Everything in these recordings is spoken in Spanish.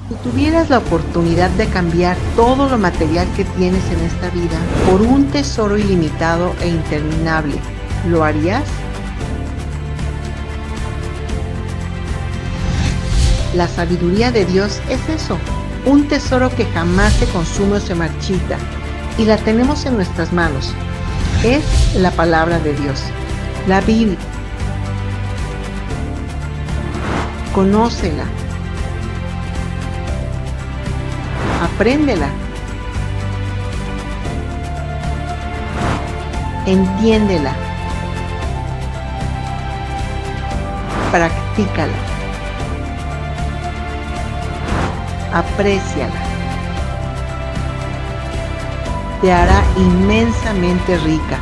Si tuvieras la oportunidad de cambiar todo lo material que tienes en esta vida por un tesoro ilimitado e interminable, ¿lo harías? La sabiduría de Dios es eso, un tesoro que jamás se consume o se marchita, y la tenemos en nuestras manos. Es la palabra de Dios, la Biblia. Conócela. Apréndela. Entiéndela. Practícala. Apréciala. Te hará inmensamente rica.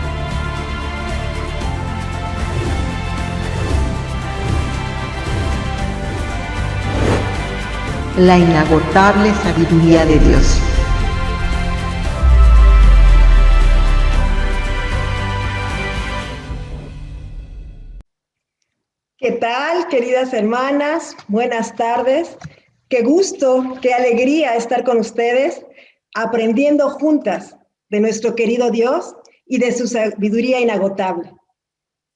La inagotable sabiduría de Dios. ¿Qué tal, queridas hermanas? Buenas tardes. Qué gusto, qué alegría estar con ustedes, aprendiendo juntas de nuestro querido Dios y de su sabiduría inagotable.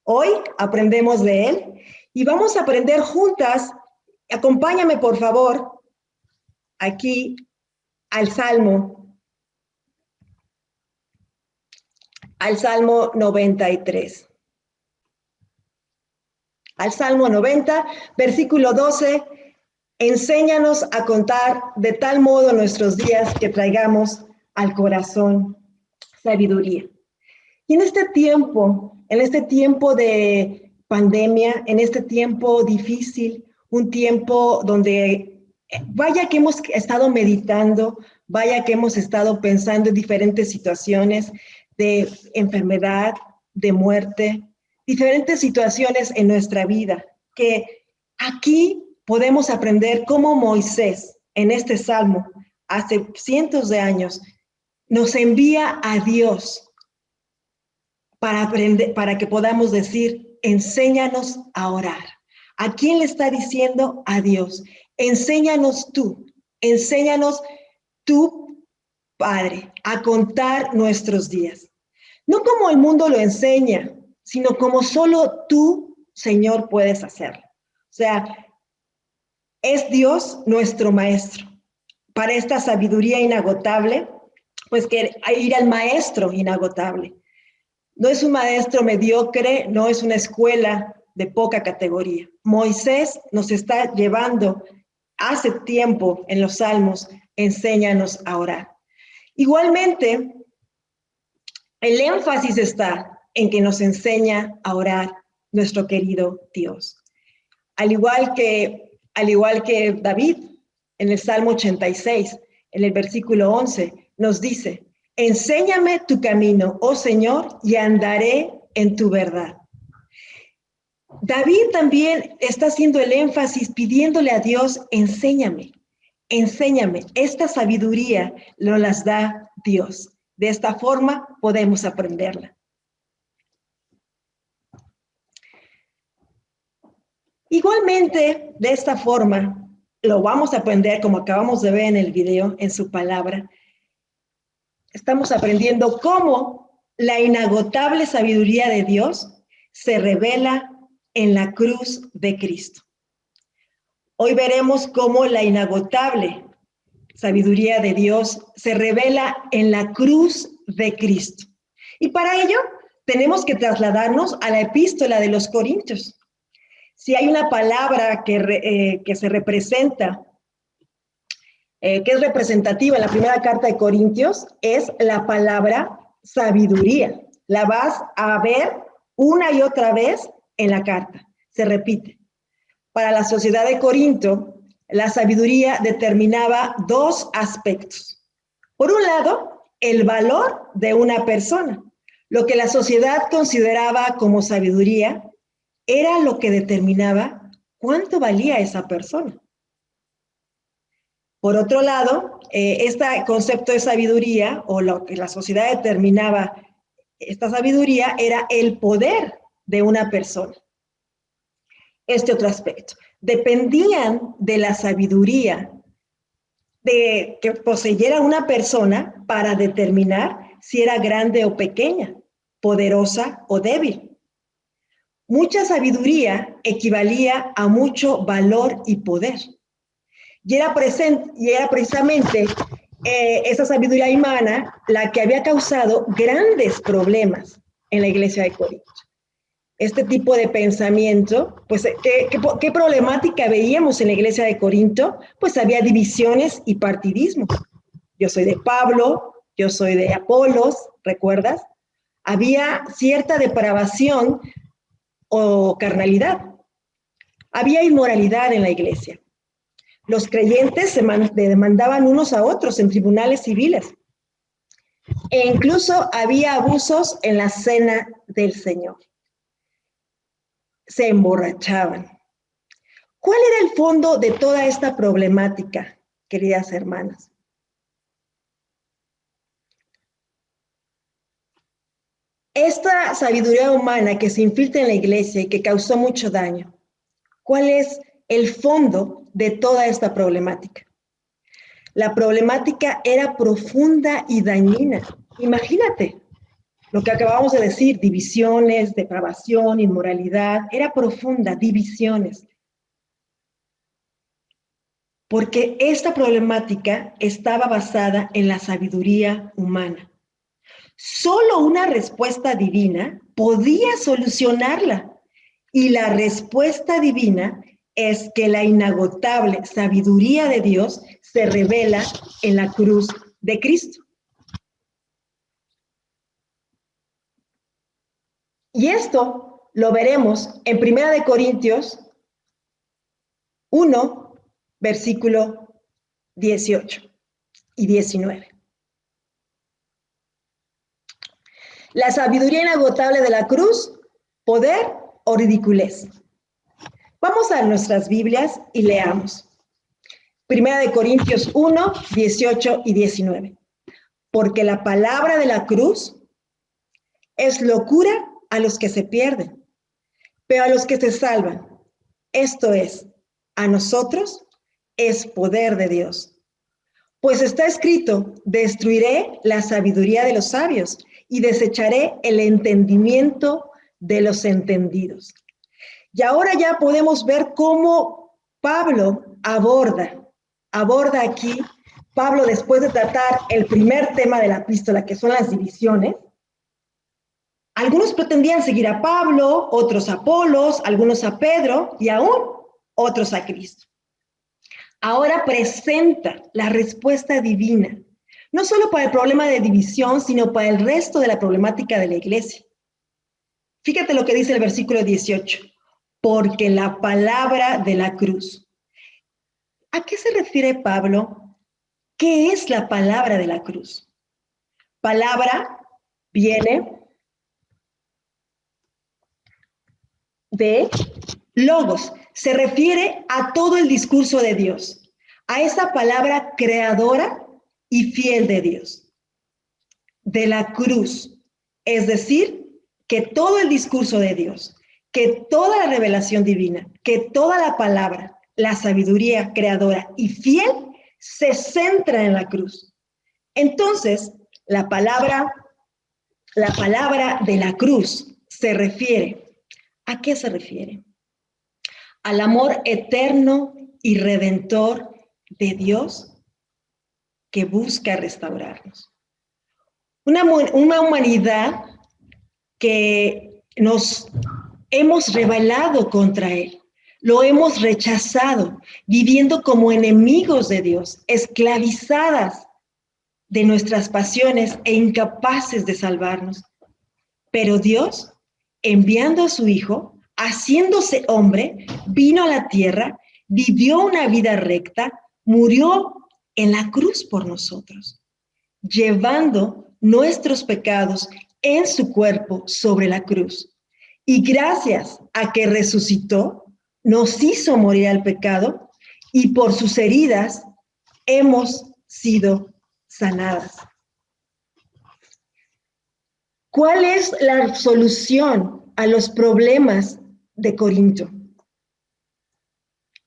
Hoy aprendemos de Él y vamos a aprender juntas. Acompáñame, por favor, aquí al Salmo 93. Al Salmo 90, versículo 12, enséñanos a contar de tal modo nuestros días que traigamos al corazón sabiduría. Y en este tiempo de pandemia, en este tiempo difícil, un tiempo donde vaya que hemos estado meditando, vaya que hemos estado pensando en diferentes situaciones de enfermedad, de muerte, diferentes situaciones en nuestra vida, que aquí podemos aprender cómo Moisés, en este salmo, hace cientos de años, nos envía a Dios para aprender, para que podamos decir, enséñanos a orar. ¿A quién le está diciendo? A Dios. Enséñanos tú, Padre, a contar nuestros días. No como el mundo lo enseña, sino como solo tú, Señor, puedes hacerlo. O sea, es Dios nuestro maestro. Para esta sabiduría inagotable, pues que ir al maestro inagotable. No es un maestro mediocre, no es una escuela de poca categoría. Moisés nos está llevando hace tiempo en los Salmos, enséñanos a orar. Igualmente, el énfasis está en que nos enseña a orar nuestro querido Dios. Al igual que David, en el Salmo 86, en el versículo 11, nos dice, enséñame tu camino, oh Señor, y andaré en tu verdad. David también está haciendo el énfasis, pidiéndole a Dios, enséñame. Esta sabiduría nos las da Dios. De esta forma podemos aprenderla. Igualmente, de esta forma, lo vamos a aprender como acabamos de ver en el video, en su palabra. Estamos aprendiendo cómo la inagotable sabiduría de Dios se revela en la cruz de Cristo. Hoy veremos cómo la inagotable sabiduría de Dios se revela en la cruz de Cristo. Y para ello tenemos que trasladarnos a la epístola de los Corintios. Si hay una palabra que se representa, que es representativa en la primera carta de Corintios, es la palabra sabiduría. La vas a ver una y otra vez en la carta, se repite. Para la sociedad de Corinto, la sabiduría determinaba dos aspectos. Por un lado, el valor de una persona. Lo que la sociedad consideraba como sabiduría era lo que determinaba cuánto valía esa persona. Por otro lado, este concepto de sabiduría, o lo que la sociedad determinaba esta sabiduría, era el poder de una persona. Este otro aspecto. Dependían de la sabiduría de que poseyera una persona para determinar si era grande o pequeña, poderosa o débil. Mucha sabiduría equivalía a mucho valor y poder. Y era precisamente esa sabiduría humana la que había causado grandes problemas en la iglesia de Corinto. Este tipo de pensamiento, pues, ¿qué problemática veíamos en la iglesia de Corinto? Pues había divisiones y partidismo. Yo soy de Pablo, yo soy de Apolos, ¿recuerdas? Había cierta depravación o carnalidad. Había inmoralidad en la iglesia. Los creyentes se demandaban unos a otros en tribunales civiles. E incluso había abusos en la cena del Señor. Se emborrachaban. ¿Cuál era el fondo de toda esta problemática, queridas hermanas? Esta sabiduría humana que se infiltra en la iglesia y que causó mucho daño, ¿cuál es el fondo de toda esta problemática? La problemática era profunda y dañina. Imagínate lo que acabamos de decir, divisiones, depravación, inmoralidad, era profunda, divisiones. Porque esta problemática estaba basada en la sabiduría humana. Solo una respuesta divina podía solucionarla. Y la respuesta divina es que la inagotable sabiduría de Dios se revela en la cruz de Cristo. Y esto lo veremos en 1 Corintios 1, versículo 18 y 19. La sabiduría inagotable de la cruz, poder o ridiculez. Vamos a nuestras Biblias y leamos. 1 Corintios 1, 18 y 19. Porque la palabra de la cruz es locura a los que se pierden, pero a los que se salvan, esto es, a nosotros, es poder de Dios. Pues está escrito, destruiré la sabiduría de los sabios y desecharé el entendimiento de los entendidos. Y ahora ya podemos ver cómo Pablo aborda aquí, Pablo después de tratar el primer tema de la epístola, que son las divisiones. Algunos pretendían seguir a Pablo, otros a Apolos, algunos a Pedro y aún otros a Cristo. Ahora presenta la respuesta divina, no solo para el problema de división, sino para el resto de la problemática de la iglesia. Fíjate lo que dice el versículo 18, porque la palabra de la cruz. ¿A qué se refiere Pablo? ¿Qué es la palabra de la cruz? Palabra viene de logos, se refiere a todo el discurso de Dios, a esa palabra creadora y fiel de Dios, de la cruz, es decir, que todo el discurso de Dios, que toda la revelación divina, que toda la palabra, la sabiduría creadora y fiel se centra en la cruz. Entonces, la palabra de la cruz se refiere, ¿a qué se refiere? Al amor eterno y redentor de Dios que busca restaurarnos. Una humanidad que nos hemos rebelado contra Él, lo hemos rechazado, viviendo como enemigos de Dios, esclavizadas de nuestras pasiones e incapaces de salvarnos. Pero Dios, enviando a su Hijo, haciéndose hombre, vino a la tierra, vivió una vida recta, murió en la cruz por nosotros, llevando nuestros pecados en su cuerpo sobre la cruz. Y gracias a que resucitó, nos hizo morir al pecado y por sus heridas hemos sido sanadas. ¿Cuál es la solución a los problemas de Corinto?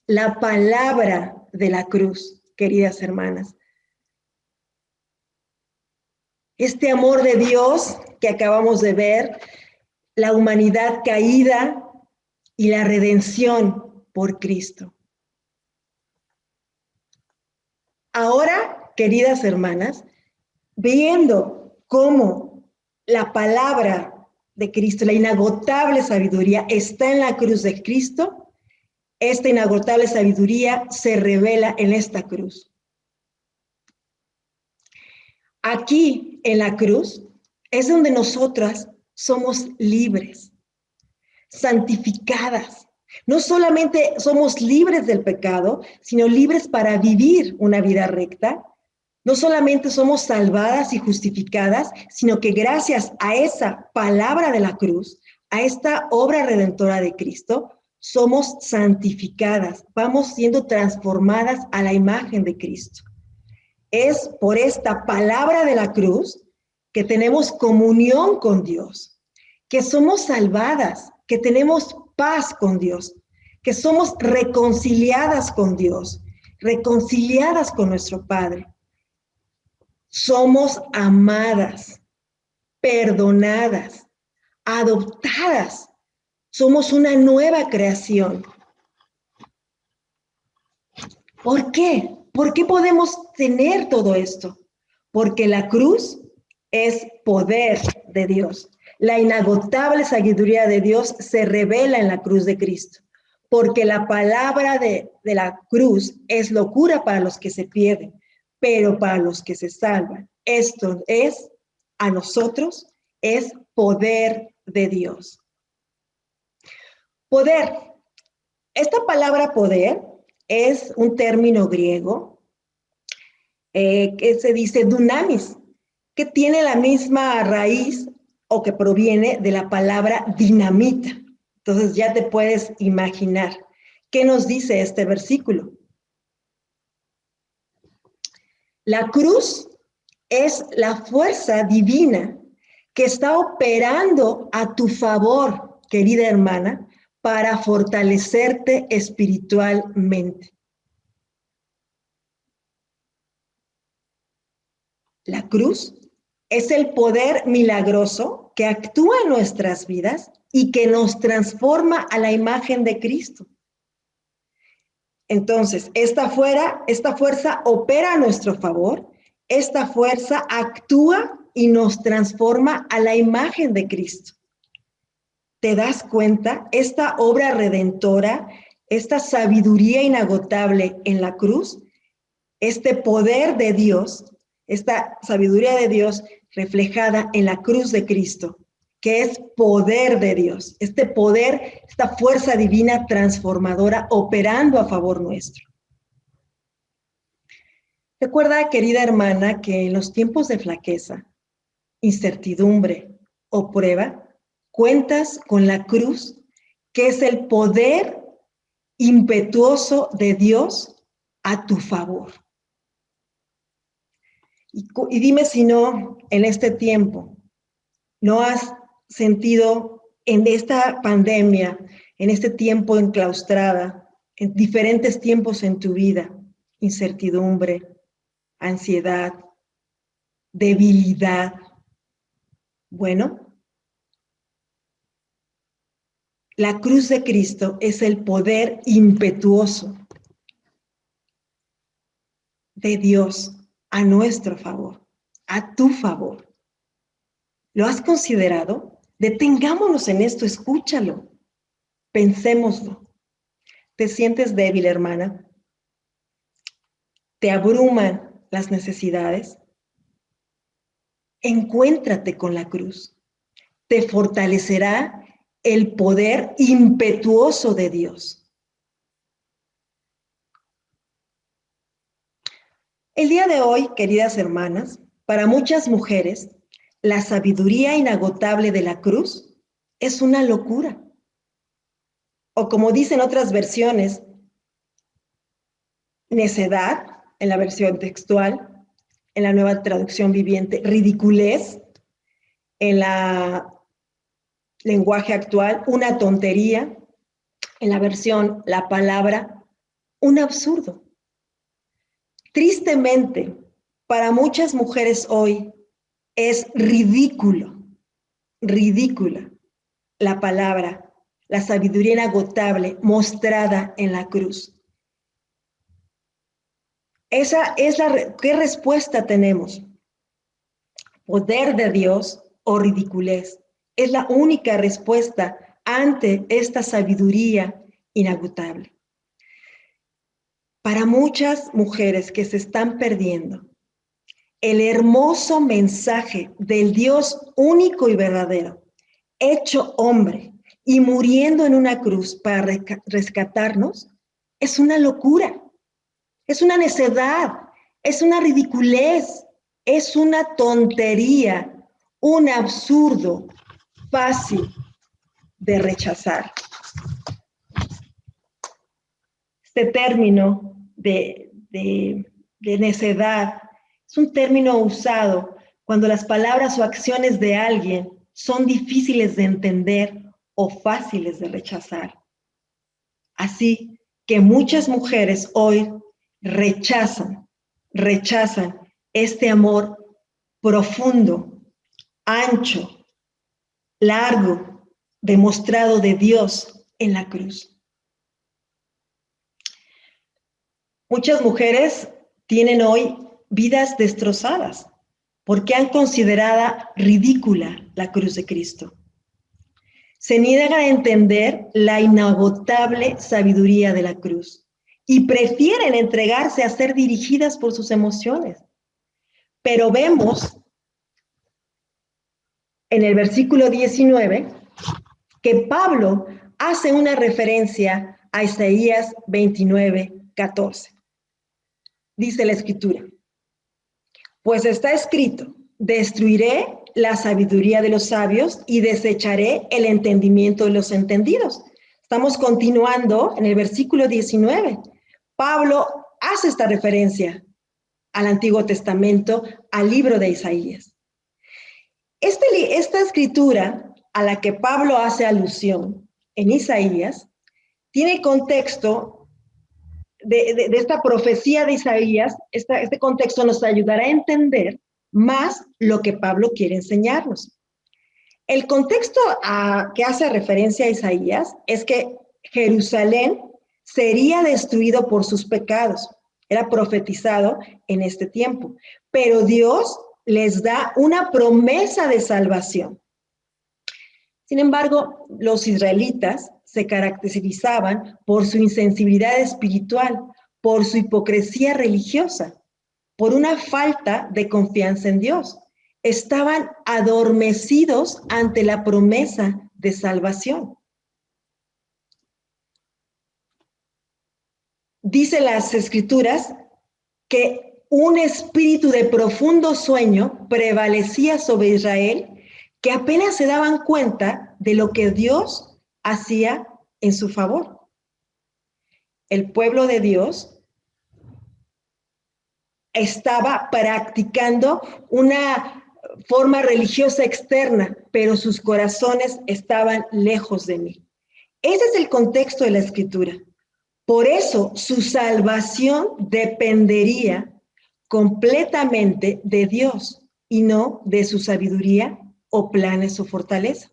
La palabra de la cruz, queridas hermanas. Este amor de Dios que acabamos de ver, la humanidad caída y la redención por Cristo. Ahora, queridas hermanas, viendo cómo la palabra de Cristo, la inagotable sabiduría, está en la cruz de Cristo, esta inagotable sabiduría se revela en esta cruz. Aquí, en la cruz, es donde nosotras somos libres, santificadas. No solamente somos libres del pecado, sino libres para vivir una vida recta. No solamente somos salvadas y justificadas, sino que gracias a esa palabra de la cruz, a esta obra redentora de Cristo, somos santificadas, vamos siendo transformadas a la imagen de Cristo. Es por esta palabra de la cruz que tenemos comunión con Dios, que somos salvadas, que tenemos paz con Dios, que somos reconciliadas con Dios, reconciliadas con nuestro Padre. Somos amadas, perdonadas, adoptadas. Somos una nueva creación. ¿Por qué? ¿Por qué podemos tener todo esto? Porque la cruz es poder de Dios. La inagotable sabiduría de Dios se revela en la cruz de Cristo. Porque la palabra de la cruz es locura para los que se pierden, pero para los que se salvan. Esto es, a nosotros, es poder de Dios. Poder. Esta palabra poder es un término griego que se dice dunamis, que tiene la misma raíz o que proviene de la palabra dinamita. Entonces ya te puedes imaginar qué nos dice este versículo. La cruz es la fuerza divina que está operando a tu favor, querida hermana, para fortalecerte espiritualmente. La cruz es el poder milagroso que actúa en nuestras vidas y que nos transforma a la imagen de Cristo. Entonces, esta fuerza opera a nuestro favor, esta fuerza actúa y nos transforma a la imagen de Cristo. ¿Te das cuenta? Esta obra redentora, esta sabiduría inagotable en la cruz, este poder de Dios, esta sabiduría de Dios reflejada en la cruz de Cristo, que es poder de Dios, este poder, esta fuerza divina transformadora operando a favor nuestro. Recuerda, querida hermana, que en los tiempos de flaqueza, incertidumbre o prueba, cuentas con la cruz, que es el poder impetuoso de Dios a tu favor. Y dime si no, en este tiempo, no has sentido en esta pandemia, en este tiempo enclaustrada, en diferentes tiempos en tu vida, incertidumbre, ansiedad, debilidad. Bueno, la cruz de Cristo es el poder impetuoso de Dios a nuestro favor, a tu favor. ¿Lo has considerado? Detengámonos en esto, escúchalo, pensémoslo. ¿Te sientes débil, hermana? ¿Te abruman las necesidades? Encuéntrate con la cruz. Te fortalecerá el poder impetuoso de Dios. El día de hoy, queridas hermanas, para muchas mujeres, la sabiduría inagotable de la cruz es una locura. O como dicen otras versiones, necedad, en la versión textual, en la Nueva Traducción Viviente, ridiculez, en la lenguaje actual, una tontería, en la versión La Palabra, un absurdo. Tristemente, para muchas mujeres hoy es ridícula la palabra, la sabiduría inagotable mostrada en la cruz. Esa es ¿qué respuesta tenemos? ¿Poder de Dios o ridiculez? Es la única respuesta ante esta sabiduría inagotable. Para muchas mujeres que se están perdiendo el hermoso mensaje del Dios único y verdadero, hecho hombre y muriendo en una cruz para rescatarnos, es una locura, es una necedad, es una ridiculez, es una tontería, un absurdo fácil de rechazar. Este término de necedad es un término usado cuando las palabras o acciones de alguien son difíciles de entender o fáciles de rechazar. Así que muchas mujeres hoy rechazan este amor profundo, ancho, largo, demostrado de Dios en la cruz. Muchas mujeres tienen hoy vidas destrozadas porque han considerado ridícula la cruz de Cristo. Se niegan a entender la inagotable sabiduría de la cruz y prefieren entregarse a ser dirigidas por sus emociones. Pero vemos en el versículo 19 que Pablo hace una referencia a Isaías 29:14. Dice la Escritura: pues está escrito, destruiré la sabiduría de los sabios y desecharé el entendimiento de los entendidos. Estamos continuando en el versículo 19. Pablo hace esta referencia al Antiguo Testamento, al libro de Isaías. Esta escritura a la que Pablo hace alusión en Isaías tiene contexto de esta profecía de Isaías. Este contexto nos ayudará a entender más lo que Pablo quiere enseñarnos. El contexto que hace referencia a Isaías es que Jerusalén sería destruido por sus pecados. Era profetizado en este tiempo, pero Dios les da una promesa de salvación. Sin embargo, los israelitas se caracterizaban por su insensibilidad espiritual, por su hipocresía religiosa, por una falta de confianza en Dios. Estaban adormecidos ante la promesa de salvación. Dice las Escrituras que un espíritu de profundo sueño prevalecía sobre Israel, que apenas se daban cuenta de lo que Dios hacía en su favor. El pueblo de Dios estaba practicando una forma religiosa externa, pero sus corazones estaban lejos de mí. Ese es el contexto de la Escritura. Por eso su salvación dependería completamente de Dios y no de su sabiduría o planes o fortaleza.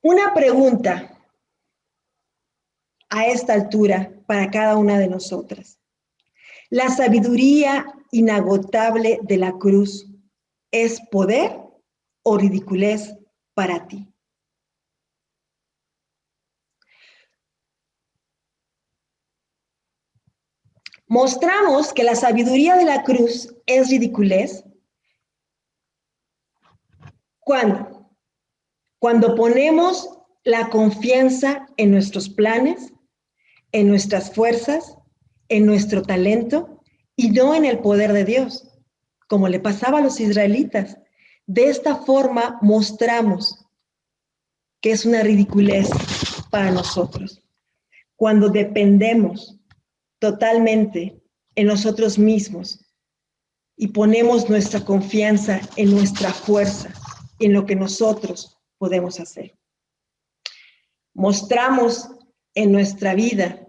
Una pregunta a esta altura para cada una de nosotras. ¿La sabiduría inagotable de la cruz es poder o ridiculez para ti? Mostramos que la sabiduría de la cruz es ridiculez cuando ponemos la confianza en nuestros planes, en nuestras fuerzas, en nuestro talento y no en el poder de Dios, como le pasaba a los israelitas. De esta forma mostramos que es una ridiculez para nosotros. Cuando dependemos totalmente en nosotros mismos y ponemos nuestra confianza en nuestra fuerza, en lo que nosotros podemos hacer. mostramos en nuestra vida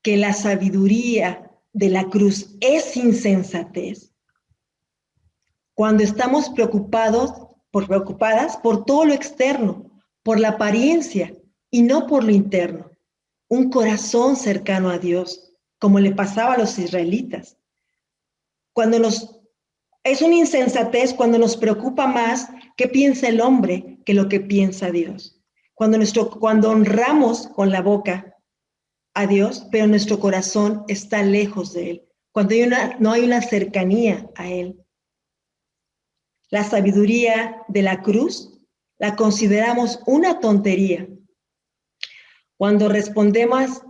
que la sabiduría de la cruz es insensatez, cuando estamos preocupadas por todo lo externo, por la apariencia y no por lo interno, un corazón cercano a Dios, como le pasaba a los israelitas. Es una insensatez cuando nos preocupa más qué piensa el hombre que lo que piensa Dios. Cuando honramos con la boca a Dios, pero nuestro corazón está lejos de Él. Cuando no hay una cercanía a Él. La sabiduría de la cruz la consideramos una tontería. Cuando respondemos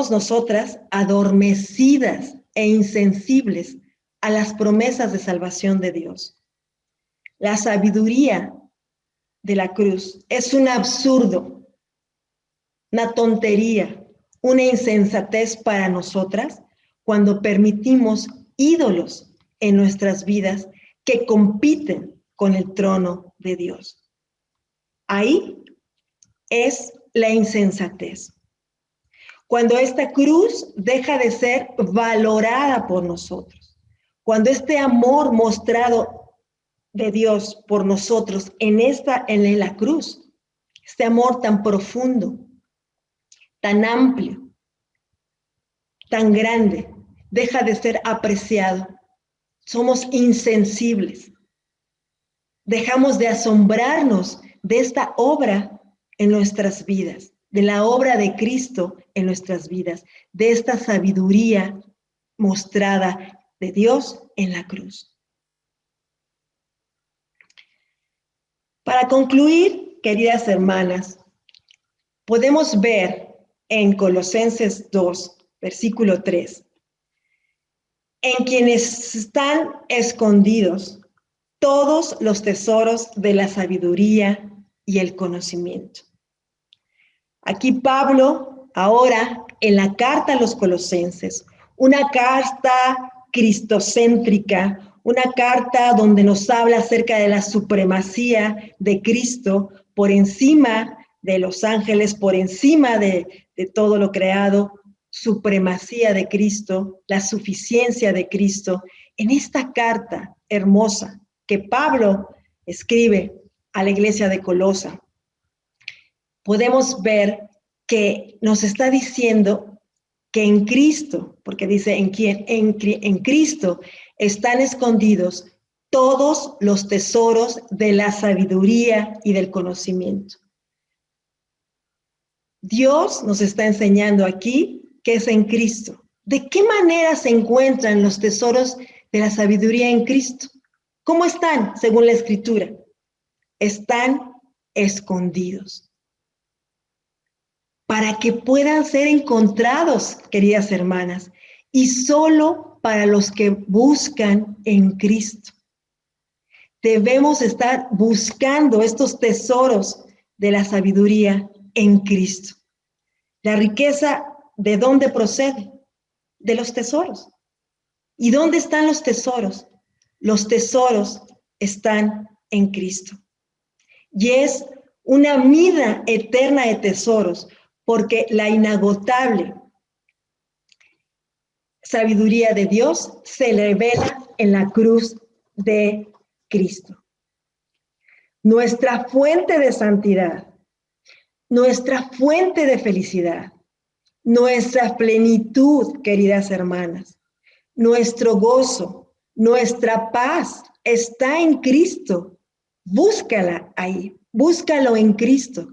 nosotras adormecidas e insensibles a las promesas de salvación de Dios. La sabiduría de la cruz es un absurdo, una tontería, una insensatez para nosotras cuando permitimos ídolos en nuestras vidas que compiten con el trono de Dios. Ahí es la insensatez. Cuando esta cruz deja de ser valorada por nosotros, cuando este amor mostrado de Dios por nosotros en la cruz, este amor tan profundo, tan amplio, tan grande, deja de ser apreciado. Somos insensibles. Dejamos de asombrarnos de esta obra en nuestras vidas, de la obra de Cristo en nuestras vidas, de esta sabiduría mostrada de Dios en la cruz. Para concluir, queridas hermanas, podemos ver en Colosenses 2, versículo 3, en quienes están escondidos todos los tesoros de la sabiduría y el conocimiento. Aquí Pablo, ahora en la carta a los Colosenses, una carta cristocéntrica, una carta donde nos habla acerca de la supremacía de Cristo por encima de los ángeles, por encima de todo lo creado, supremacía de Cristo, la suficiencia de Cristo. En esta carta hermosa que Pablo escribe a la iglesia de Colosa, podemos ver que nos está diciendo que en Cristo, porque dice en Cristo están escondidos todos los tesoros de la sabiduría y del conocimiento. Dios nos está enseñando aquí que es en Cristo. ¿De qué manera se encuentran los tesoros de la sabiduría en Cristo? ¿Cómo están, según la Escritura? Están escondidos. Para que puedan ser encontrados, queridas hermanas, y solo para los que buscan en Cristo. Debemos estar buscando estos tesoros de la sabiduría en Cristo. La riqueza, ¿de dónde procede? De los tesoros. ¿Y dónde están los tesoros? Los tesoros están en Cristo. Y es una mina eterna de tesoros, porque la inagotable sabiduría de Dios se revela en la cruz de Cristo. Nuestra fuente de santidad, nuestra fuente de felicidad, nuestra plenitud, queridas hermanas, nuestro gozo, nuestra paz está en Cristo. Búscala ahí, búscalo en Cristo.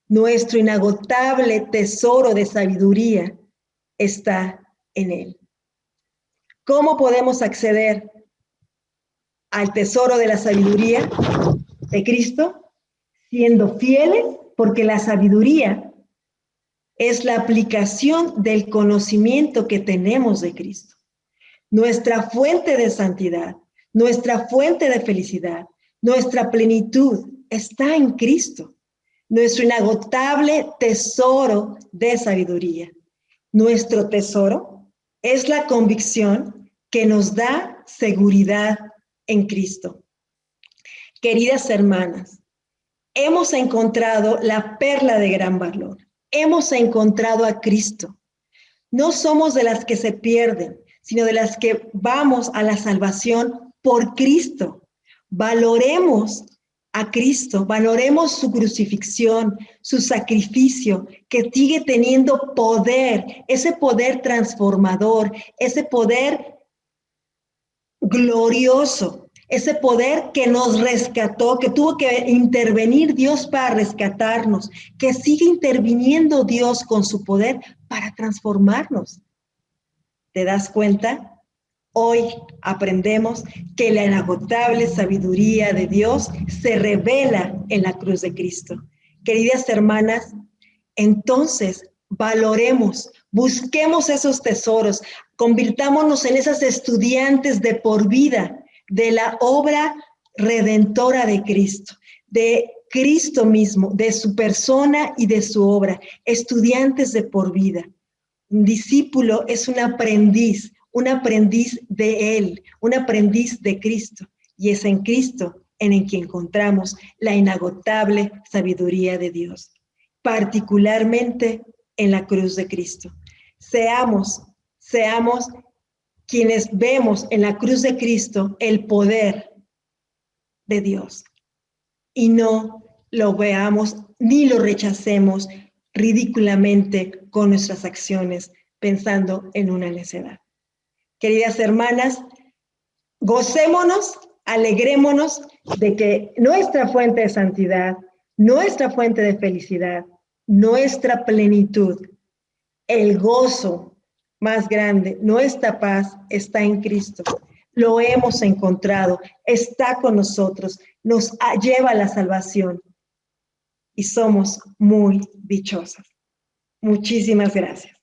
Nuestro inagotable tesoro de sabiduría está en Él. ¿Cómo podemos acceder al tesoro de la sabiduría de Cristo? Siendo fieles, porque la sabiduría es la aplicación del conocimiento que tenemos de Cristo. Nuestra fuente de santidad, nuestra fuente de felicidad, nuestra plenitud está en Cristo. Nuestro inagotable tesoro de sabiduría. Nuestro tesoro es la convicción que nos da seguridad en Cristo. Queridas hermanas, hemos encontrado la perla de gran valor. hemos encontrado a Cristo. No somos de las que se pierden, sino de las que vamos a la salvación por Cristo. Valoremos a Cristo, valoremos su crucifixión, su sacrificio, que sigue teniendo poder, ese poder transformador, ese poder glorioso, ese poder que nos rescató, que tuvo que intervenir Dios para rescatarnos, que sigue interviniendo Dios con su poder para transformarnos. ¿Te das cuenta? Hoy aprendemos que la inagotable sabiduría de Dios se revela en la cruz de Cristo. Queridas hermanas, entonces valoremos, busquemos esos tesoros, convirtámonos en esas estudiantes de por vida de la obra redentora de Cristo mismo, de su persona y de su obra, estudiantes de por vida. Un discípulo es un aprendiz de Él, un aprendiz de Cristo, y es en Cristo en el que encontramos la inagotable sabiduría de Dios, particularmente en la cruz de Cristo. Seamos quienes vemos en la cruz de Cristo el poder de Dios y no lo veamos ni lo rechacemos ridículamente con nuestras acciones, pensando en una necedad. Queridas hermanas, gocémonos, alegrémonos de que nuestra fuente de santidad, nuestra fuente de felicidad, nuestra plenitud, el gozo más grande, nuestra paz está en Cristo. Lo hemos encontrado, está con nosotros, nos lleva a la salvación y somos muy dichosas. Muchísimas gracias.